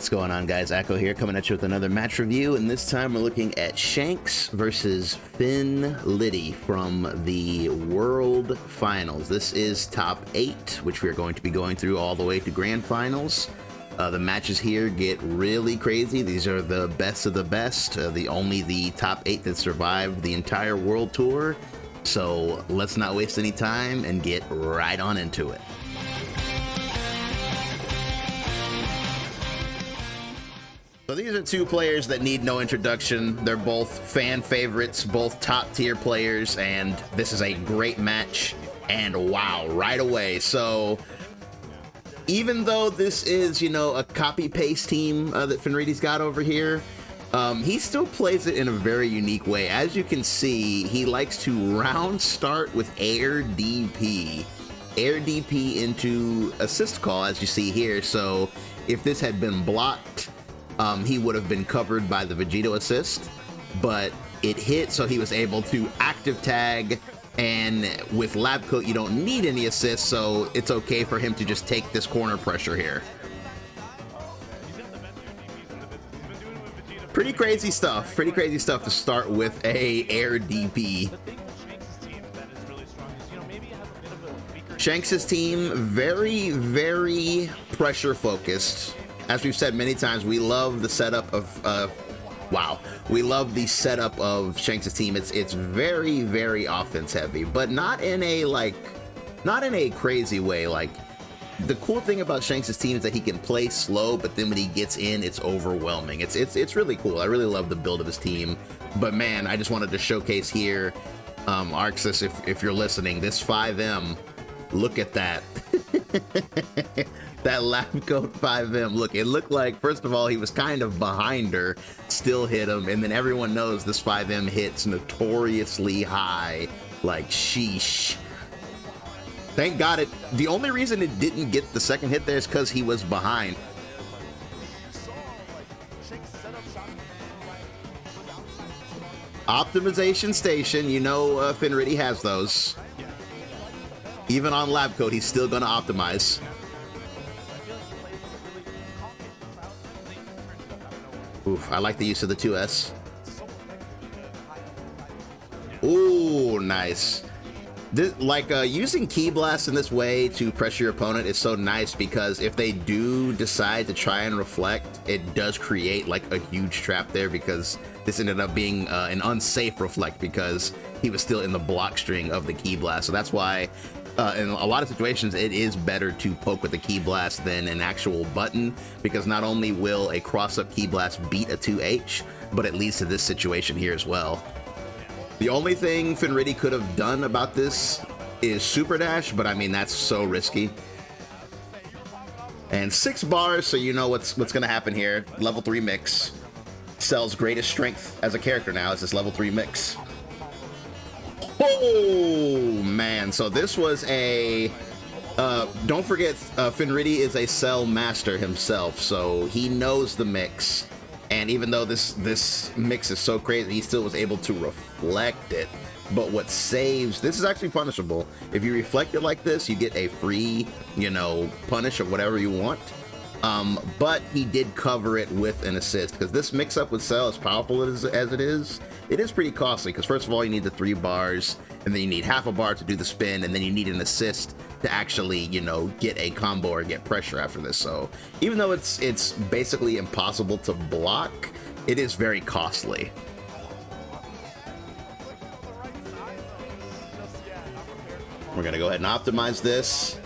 What's going on, guys? Aco here, coming at you with another match review, and this time we're looking at Shanks versus Fenritti from the World Finals. This is top 8, which we are going to be going through all the way to Grand Finals. The matches here get really crazy. These are the best of the best, only the top 8 that survived the entire World Tour. So let's not waste any time and get right on into it. So these are two players that need no introduction. They're both fan favorites, both top tier players, and this is a great match. And wow, right away. So even though this is, you know, a copy paste team that Fenritti's got over here, he still plays it in a very unique way. As you can see, he likes to round start with air DP. Air DP into assist call, as you see here. So if this had been blocked, he would have been covered by the Vegito assist, but it hit, so he was able to active tag, and with lab coat you don't need any assist, so it's okay for him to just take this corner pressure here. Pretty crazy stuff to start with a air DP. Shanks' team, very pressure focused. As we've said many times, we love the setup of we love the setup of Shanks' team. It's very offense heavy, but not in a crazy way. Like, the cool thing about Shanks' team is that he can play slow, but then when he gets in, it's overwhelming. It's really cool. I really love the build of his team. But man, I just wanted to showcase here, Arxis, if you're listening, this 5M, look at that. That lab coat 5M, look, it looked like, first of all, he was kind of behind her, still hit him, and then everyone knows this 5M hits notoriously high, like, sheesh. Thank God the only reason it didn't get the second hit there is because he was behind. Optimization station, you know, Fenritti has those. Even on lab coat, he's still gonna optimize. Oof, I like the use of the 2S. Ooh, nice. Using Ki Blast in this way to pressure your opponent is so nice, because if they do decide to try and reflect, it does create like a huge trap there, because this ended up being an unsafe reflect because he was still in the block string of the Ki Blast. So that's why in a lot of situations, it is better to poke with a Ki Blast than an actual button, because not only will a cross-up Ki Blast beat a 2H, but it leads to this situation here as well. The only thing Fenritti could have done about this is Super Dash, but I mean, that's so risky. And 6 bars, so you know what's going to happen here. Level 3 mix. Cell's greatest strength as a character now is this level 3 mix. Oh man, so this was a don't forget, Fenritti is a Cell master himself, so he knows the mix, and even though this mix is so crazy, he still was able to reflect it. But what saves, this is actually punishable. If you reflect it like this, you get a free, you know, punish or whatever you want. But he did cover it with an assist, because this mix-up with Cell, as powerful as it is pretty costly, because first of all, you need the 3 bars, and then you need half a bar to do the spin, and then you need an assist to actually, you know, get a combo or get pressure after this. So even though it's basically impossible to block, it is very costly. We're gonna go ahead and optimize this.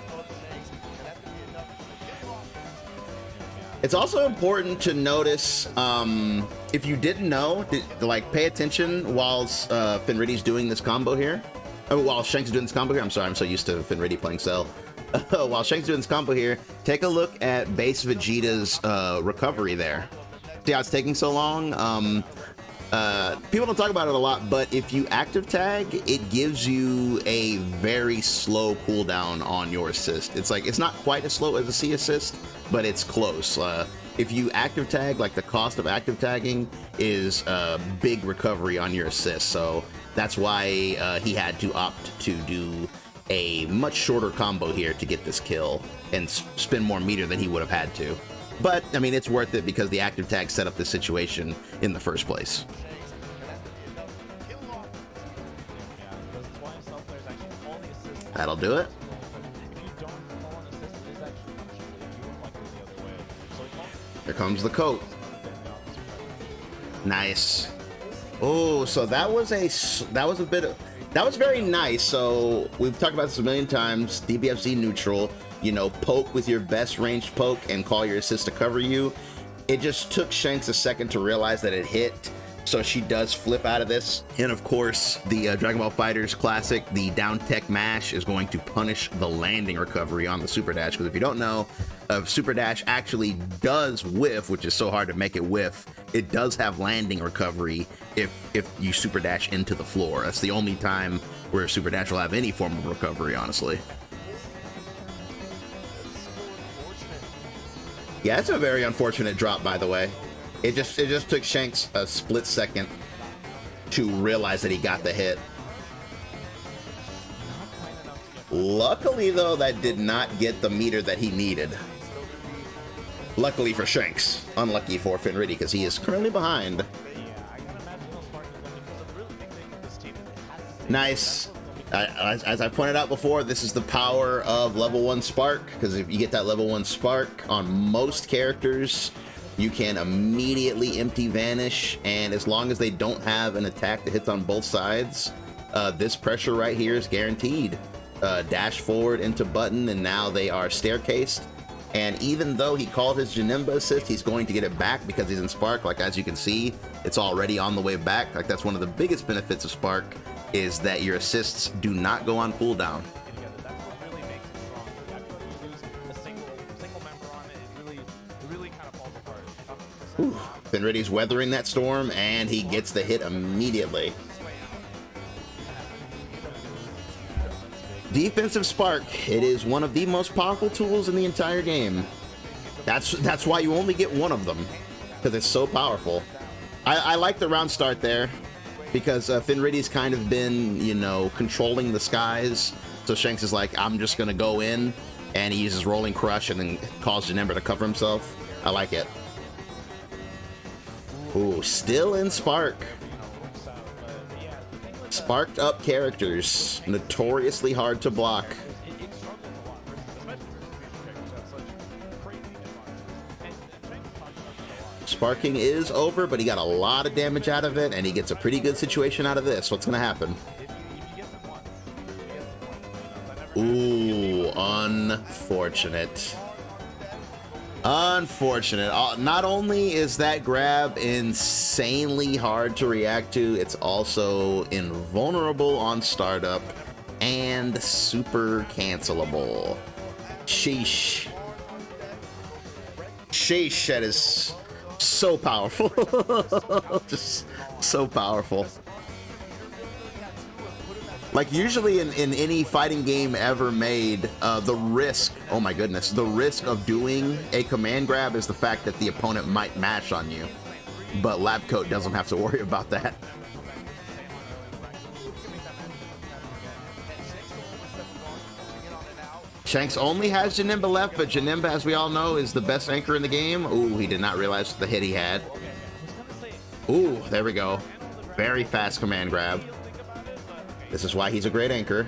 It's also important to notice, if you didn't know, like, pay attention while Fenritti's doing this combo here. Oh, while Shanks is doing this combo here. I'm sorry, I'm so used to Fenritti playing Cell. While Shanks is doing this combo here, take a look at base Vegeta's recovery there. See how it's taking so long? People don't talk about it a lot, but if you active tag, it gives you a very slow cooldown on your assist. It's like, it's not quite as slow as a C assist, but it's close. If you active tag, like, the cost of active tagging is a big recovery on your assist. So that's why he had to opt to do a much shorter combo here to get this kill and spend more meter than he would have had to. But, I mean, it's worth it because the active tag set up this situation in the first place. That'll do it. Here comes the coat. Nice. Oh, so that was very nice. So we've talked about this a million times. DBFZ neutral, you know, poke with your best ranged poke and call your assist to cover you. It just took Shanks a second to realize that it hit. So she does flip out of this. And of course, the Dragon Ball FighterZ classic, the down tech mash, is going to punish the landing recovery on the super dash. Because if you don't know, super dash actually does whiff, which is so hard to make it whiff. It does have landing recovery if you super dash into the floor. That's the only time where super dash will have any form of recovery, honestly. Yeah, it's a very unfortunate drop, by the way. It just took Shanks a split second to realize that he got the hit. Luckily, though, that did not get the meter that he needed. Luckily for Shanks. Unlucky for Fenritti, because he is currently behind. Nice. As I pointed out before, this is the power of level 1 Spark, because if you get that level 1 Spark on most characters, you can immediately empty vanish, and as long as they don't have an attack that hits on both sides, this pressure right here is guaranteed. Dash forward into button, and now they are staircased. And even though he called his Janemba assist, he's going to get it back because he's in Spark. Like, as you can see, it's already on the way back. Like, that's one of the biggest benefits of Spark, is that your assists do not go on cooldown. Fenritti's weathering that storm, and he gets the hit immediately. Defensive Spark, it is one of the most powerful tools in the entire game. That's why you only get one of them, because it's so powerful. I like the round start there, because Fenritti's kind of been, you know, controlling the skies. So Shanks is like, I'm just going to go in, and he uses Rolling Crush and then calls Janemba to cover himself. I like it. Ooh, still in Spark. Sparked up characters, notoriously hard to block. Sparking is over, but he got a lot of damage out of it, and he gets a pretty good situation out of this. What's gonna happen? Ooh, unfortunate. Unfortunate. Not only is that grab insanely hard to react to, it's also invulnerable on startup and super cancelable. Sheesh. Sheesh, that is so powerful. Just so powerful. Like, usually in any fighting game ever made, the risk, oh my goodness, the risk of doing a command grab is the fact that the opponent might mash on you. But Lab Coat doesn't have to worry about that. Shanks only has Janemba left, but Janemba, as we all know, is the best anchor in the game. Ooh, he did not realize the hit he had. Ooh, there we go. Very fast command grab. This is why he's a great anchor.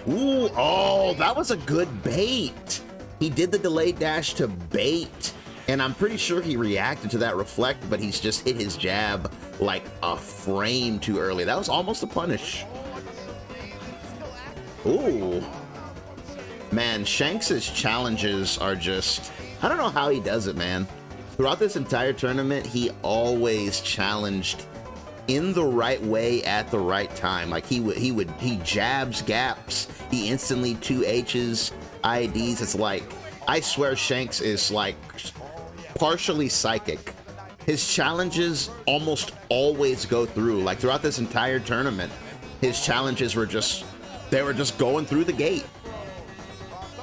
Ooh, oh, that was a good bait. He did the delayed dash to bait, and I'm pretty sure he reacted to that reflect, but he's just hit his jab like a frame too early. That was almost a punish. Ooh. Man, Shanks' challenges are just, I don't know how he does it, man. Throughout this entire tournament, he always challenged in the right way at the right time. Like, he jabs gaps, he instantly 2H's IDs. It's like, I swear Shanks is like partially psychic. His challenges almost always go through. Like, throughout this entire tournament, his challenges were just, they were just going through the gate.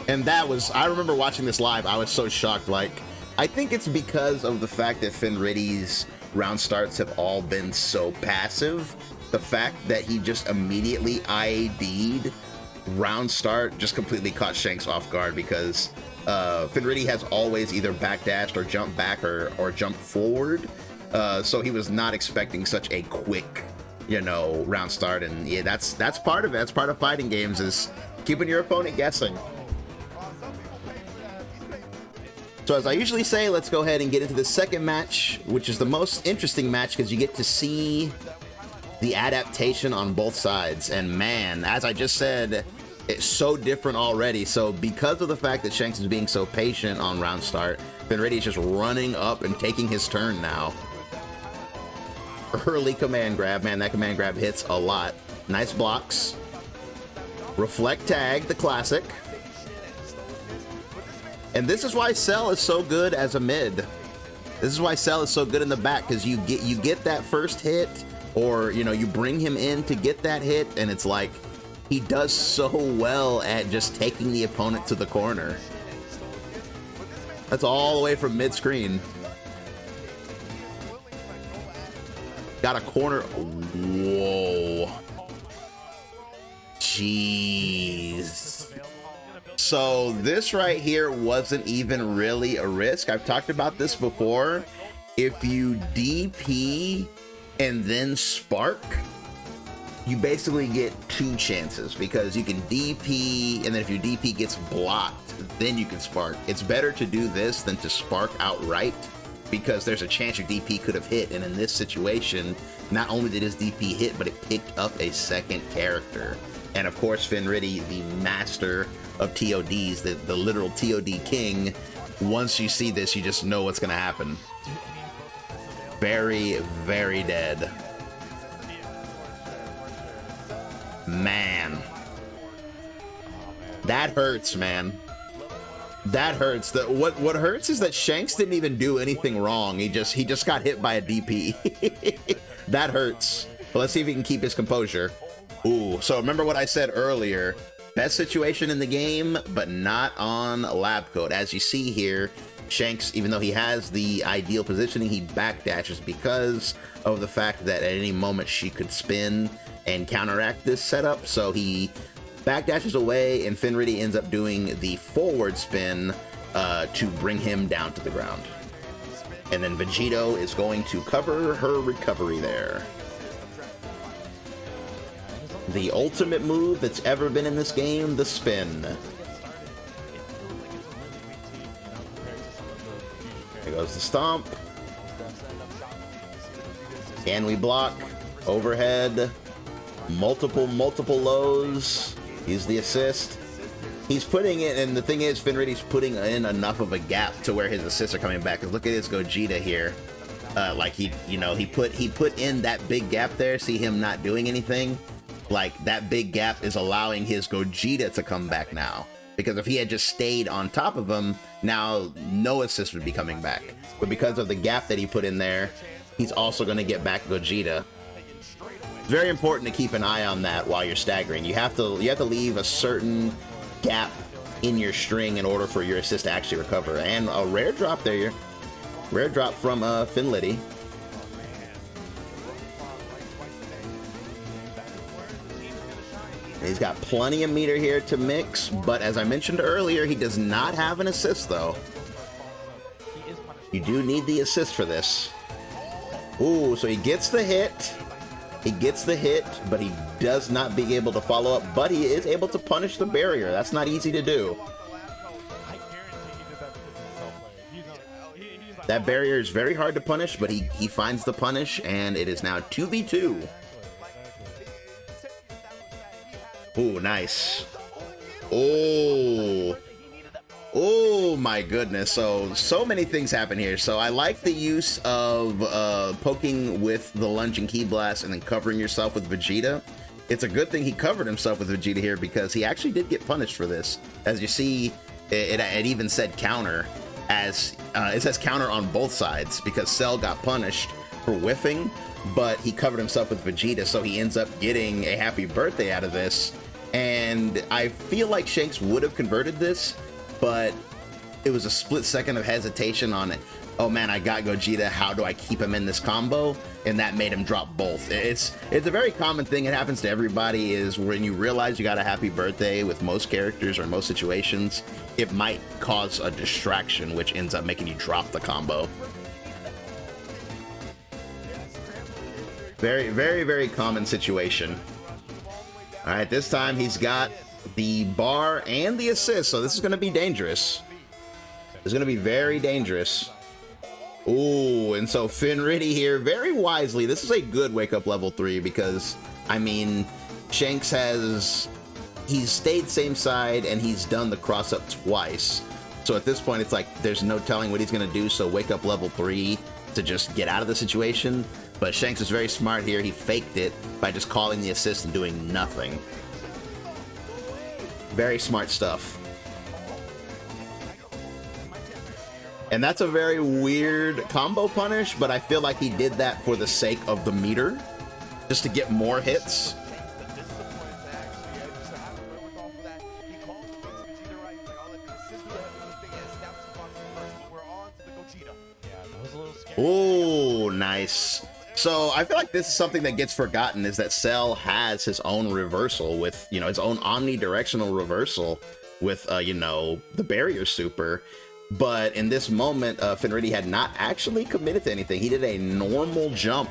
And that was, I remember watching this live, I was so shocked. Like, I think it's because of the fact that Fenritti's round starts have all been so passive. The fact that he just immediately IAD'd round start just completely caught Shanks off guard, because Fenritti has always either backdashed or jumped back or jumped forward. So he was not expecting such a quick, you know, round start. And yeah, that's part of it. That's part of fighting games, is keeping your opponent guessing. So as I usually say, let's go ahead and get into the second match, which is the most interesting match because you get to see the adaptation on both sides. And man, as I just said, it's so different already. So because of the fact that Shanks is being so patient on round start, Fenritti is just running up and taking his turn now. Early command grab, man, that command grab hits a lot. Nice blocks. Reflect tag, the classic. And this is why Cell is so good as a mid. This is why Cell is so good in the back, because you get that first hit, or you know, you bring him in to get that hit, and it's like he does so well at just taking the opponent to the corner. That's all the way from mid-screen. Got a corner. Whoa. Jeez. So this right here wasn't even really a risk. I've talked about this before. If you DP and then spark, you basically get two chances, because you can DP, and then if your DP gets blocked, then you can spark. It's better to do this than to spark outright, because there's a chance your DP could have hit, and in this situation, not only did his DP hit, but it picked up a second character. And of course, Fenritti, the master of TODs, the literal TOD king, once you see this, you just know what's gonna happen. Very, very dead. Man. That hurts, man. That hurts. What hurts is that Shanks didn't even do anything wrong. He just got hit by a DP. That hurts. But let's see if he can keep his composure. Ooh, so remember what I said earlier. Best situation in the game, but not on lab coat. As you see here, Shanks, even though he has the ideal positioning, he backdashes because of the fact that at any moment she could spin and counteract this setup. So he backdashes away, and Fenritti ends up doing the forward spin to bring him down to the ground. And then Vegito is going to cover her recovery there. The ultimate move that's ever been in this game, the spin. There goes the stomp. Can we block? Overhead. Multiple lows. Use the assist. He's putting it, and the thing is, Fenritti's putting in enough of a gap to where his assists are coming back. Cause look at his Gogeta here. Like he put in that big gap there. See him not doing anything. Like that big gap is allowing his Gogeta to come back now. Because if he had just stayed on top of him, now no assist would be coming back. But because of the gap that he put in there, he's also going to get back Gogeta. It's very important to keep an eye on that while you're staggering. You have to leave a certain gap in your string in order for your assist to actually recover. And a rare drop there. Rare drop from Fenritti. He's got plenty of meter here to mix, but as I mentioned earlier, he does not have an assist though. You do need the assist for this. Ooh, so he gets the hit. He gets the hit, but he does not be able to follow up, but he is able to punish the barrier. That's not easy to do. That barrier is very hard to punish, but he finds the punish, and it is now 2v2. Ooh, nice. Oh. Oh my goodness. So many things happen here. So I like the use of poking with the lunging key blast and then covering yourself with Vegeta. It's a good thing he covered himself with Vegeta here, because he actually did get punished for this. As you see, it even said counter, as it says counter on both sides, because Cell got punished for whiffing, but he covered himself with Vegeta, so he ends up getting a happy birthday out of this. And I feel like Shanks would have converted this, but it was a split second of hesitation on it. oh man, I got Gogeta, how do I keep him in this combo? And that made him drop both. It's a very common thing. It happens to everybody, is when you realize you got a happy birthday with most characters or in most situations, it might cause a distraction, which ends up making you drop the combo. Very, very, very common situation. All right, this time he's got the bar and the assist, so this is going to be dangerous. It's going to be very dangerous. Ooh, and so Fenritti here, very wisely, this is a good wake up level 3 because, I mean, Shanks he's stayed same side and he's done the cross up twice. So at this point, it's like there's no telling what he's going to do, so wake up level 3 to just get out of the situation. But Shanks is very smart here. He faked it by just calling the assist and doing nothing. Very smart stuff. And that's a very weird combo punish, but I feel like he did that for the sake of the meter, just to get more hits. Oh, nice. So I feel like this is something that gets forgotten, is that Cell has his own reversal with, you know, his own omnidirectional reversal with, you know, the barrier super. But in this moment, Fenritti had not actually committed to anything. He did a normal jump.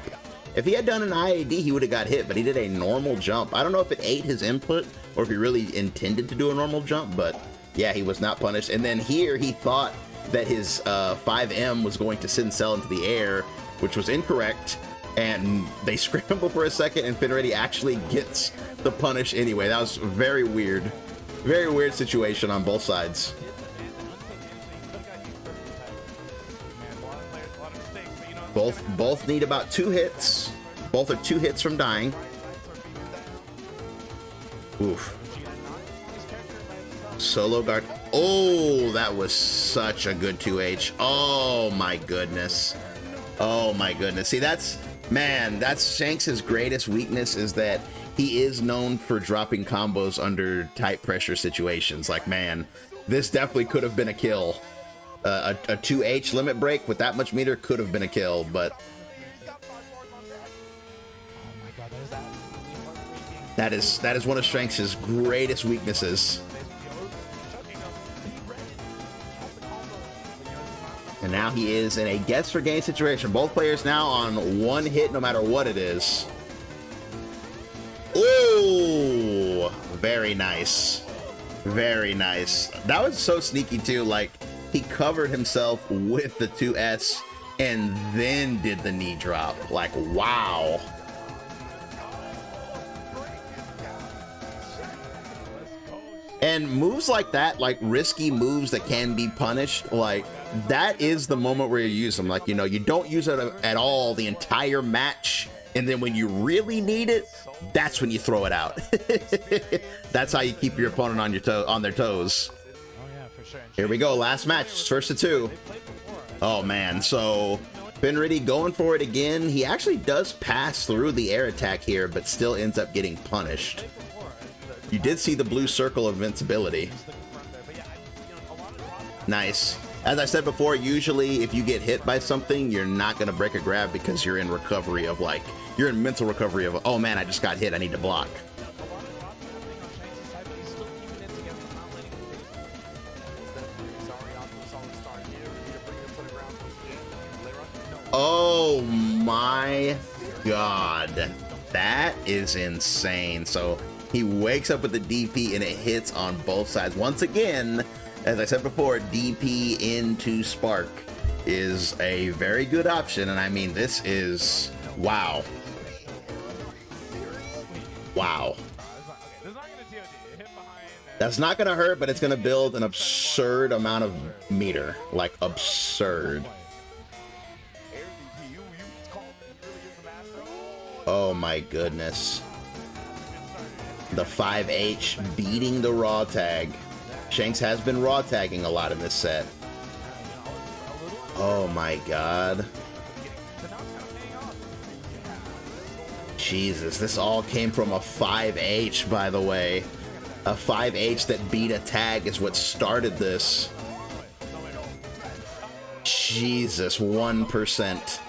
If he had done an IAD, he would have got hit, but he did a normal jump. I don't know if it ate his input or if he really intended to do a normal jump, but yeah, he was not punished. And then here he thought that his 5M was going to send Cell into the air, which was incorrect. And they scramble for a second, and Fenritti actually gets the punish anyway. That was very weird. Very weird situation on both sides. Both need about 2 hits. Both are 2 hits from dying. Oof. Solo guard. Oh, that was such a good 2H. Oh my goodness. Oh my goodness. See, that's Shanks' greatest weakness, is that he is known for dropping combos under tight pressure situations. Like, man, this definitely could have been a kill. A 2H limit break with that much meter could have been a kill, but that is one of Shanks' greatest weaknesses. And now he is in a guess for gain situation. Both players now on 1 hit, no matter what it is. Ooh, very nice. Very nice. That was so sneaky too. Like, he covered himself with the 2S and then did the knee drop. Like, wow. And moves like that, like risky moves that can be punished, like, that is the moment where you use them. Like, you know, you don't use it at all the entire match, and then when you really need it, that's when you throw it out. That's how you keep your opponent on their toes. Here we go, last match, first to 2. Oh man, so Fenritti going for it again. He actually does pass through the air attack here, but still ends up getting punished. You did see the blue circle of invincibility. Nice. As I said before, usually if you get hit by something, you're not going to break a grab because you're in recovery of, like, you're in mental recovery of, oh man, I just got hit, I need to block. Oh my god. That is insane. So he wakes up with the DP and it hits on both sides. Once again, as I said before, DP into Spark is a very good option. And I mean, this is, wow. Wow. That's not going to hurt, but it's going to build an absurd amount of meter. Like, absurd. Oh my goodness. The 5H beating the raw tag. Shanks has been raw tagging a lot in this set. Oh my god. Jesus, this all came from a 5H, by the way. A 5H that beat a tag is what started this. Jesus, 1%.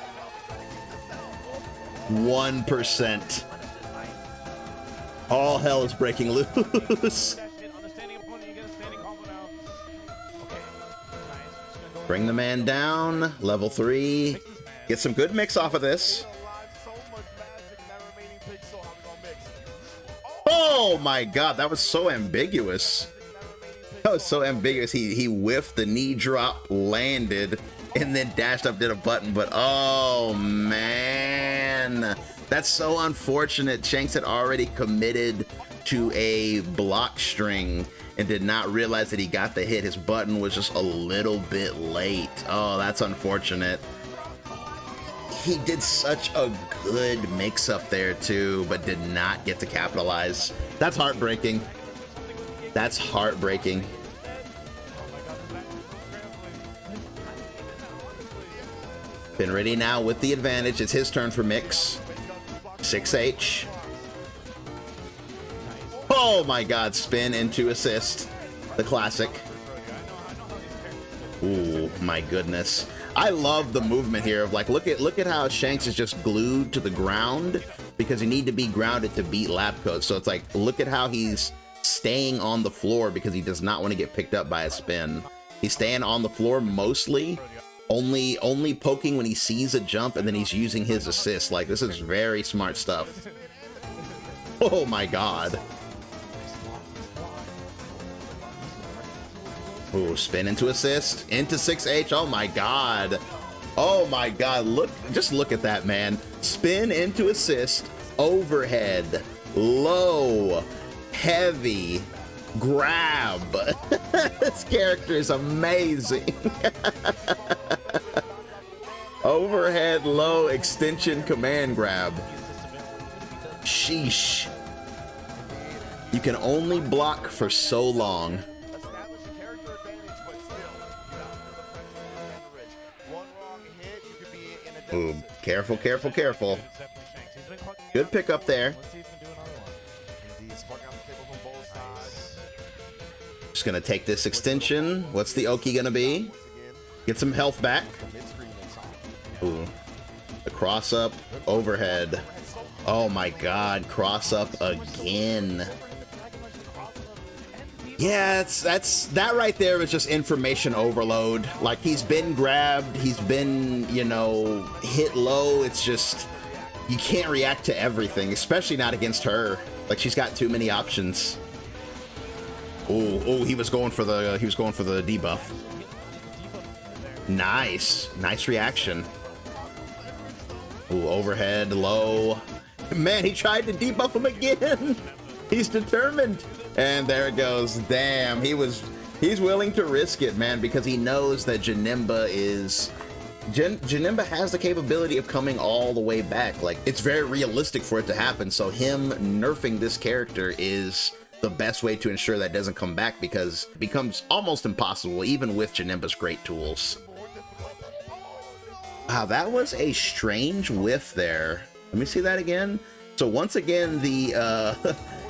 1%. All hell is breaking loose. Bring the man down. Level 3. Get some good mix off of this. Oh my god, that was so ambiguous. That was so ambiguous. He whiffed the knee drop, landed, and then dashed up, did a button, but oh man. That's so unfortunate. Shanks had already committed to a block string and did not realize that he got the hit. His button was just a little bit late. Oh, that's unfortunate. He did such a good mix up there too, but did not get to capitalize. That's heartbreaking. That's heartbreaking. Fenritti now with the advantage. It's his turn for mix. 6H. Oh my god, spin into assist. The classic. Ooh, my goodness. I love the movement here of like, look at how Shanks is just glued to the ground because you need to be grounded to beat lab codes. So it's like, look at how he's staying on the floor because he does not want to get picked up by a spin. He's staying on the floor mostly, only poking when he sees a jump, and then he's using his assist. Like, this is very smart stuff. Oh my god. Ooh, spin into assist, into 6H. Oh my god. Oh my god, just look at that, man. Spin into assist, overhead, low, heavy, grab. This character is amazing. Overhead, low, extension, command grab. Sheesh. You can only block for so long. Ooh, careful, careful, careful. Good pick up there. Just gonna take this extension. What's the Oki gonna be? Get some health back. Ooh. The cross up, overhead. Oh my god, cross up again. Yeah, that right there was just information overload. Like, he's been grabbed, he's been, you know, hit low. It's just, you can't react to everything, especially not against her. Like, she's got too many options. Oh, he was going for the debuff. Nice reaction. Ooh, overhead, low. Man, he tried to debuff him again. He's determined. And there it goes. Damn, he's willing to risk it, man, because he knows that Janemba has the capability of coming all the way back. Like, it's very realistic for it to happen. So him nerfing this character is the best way to ensure that doesn't come back, because it becomes almost impossible even with Janemba's great tools. Wow, that was a strange whiff there. Let me see that again. So once again, the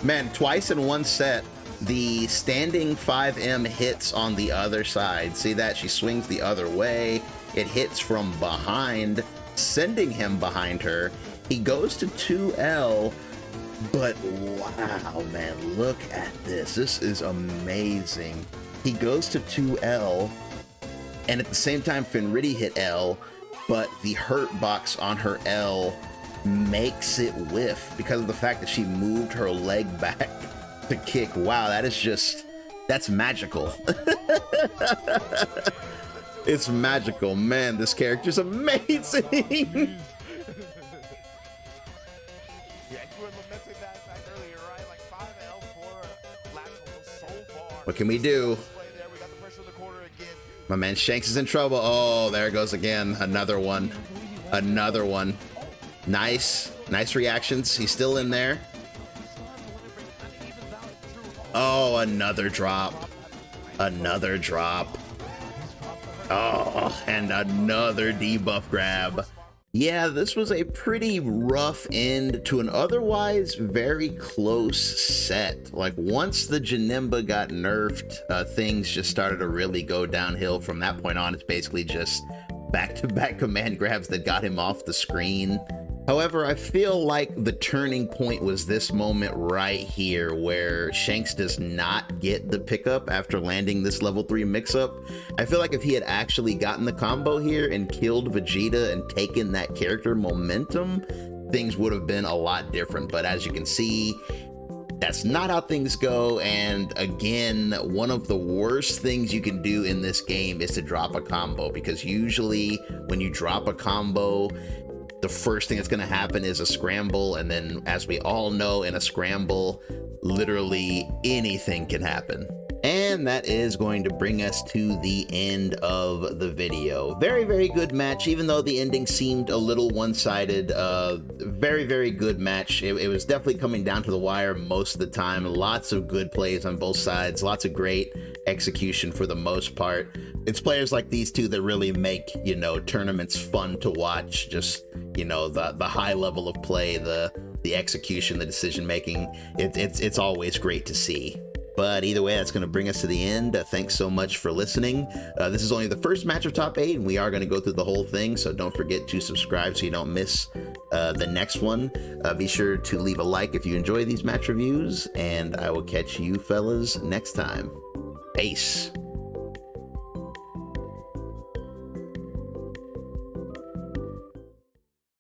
man, twice in one set, the standing 5M hits on the other side. See that? She swings the other way. It hits from behind, sending him behind her. He goes to 2L, but wow, man, look at this. This is amazing. He goes to 2L, and at the same time, Fenritti hit L, but the hurt box on her L makes it whiff because of the fact that she moved her leg back to kick. Wow, that's magical. It's magical, man. This character's amazing. What can we do? My man Shanks is in trouble. Oh, there it goes again. Another one. Nice reactions. He's still in there. Oh, another drop. Oh, and another debuff grab. Yeah, this was a pretty rough end to an otherwise very close set. Like, once the Janemba got nerfed, things just started to really go downhill. From that point on, it's basically just back-to-back command grabs that got him off the screen. However, I feel like the turning point was this moment right here where Shanks does not get the pickup after landing this level 3 mix-up. I feel like if he had actually gotten the combo here and killed Vegeta and taken that character momentum, things would have been a lot different. But as you can see, that's not how things go. And again, one of the worst things you can do in this game is to drop a combo, because usually when you drop a combo, the first thing that's going to happen is a scramble, and then, as we all know, in a scramble, literally anything can happen. And that is going to bring us to the end of the video. Very, very good match, even though the ending seemed a little one-sided. Very, very good match. It was definitely coming down to the wire most of the time. Lots of good plays on both sides. Lots of great execution for the most part. It's players like these two that really make, you know, tournaments fun to watch. Just, you know, the high level of play, the execution, the decision making. It's always great to see. But either way, that's going to bring us to the end. Thanks so much for listening. This is only the first match of Top 8, and we are going to go through the whole thing, so don't forget to subscribe so you don't miss the next one. Be sure to leave a like if you enjoy these match reviews, and I will catch you fellas next time. Peace.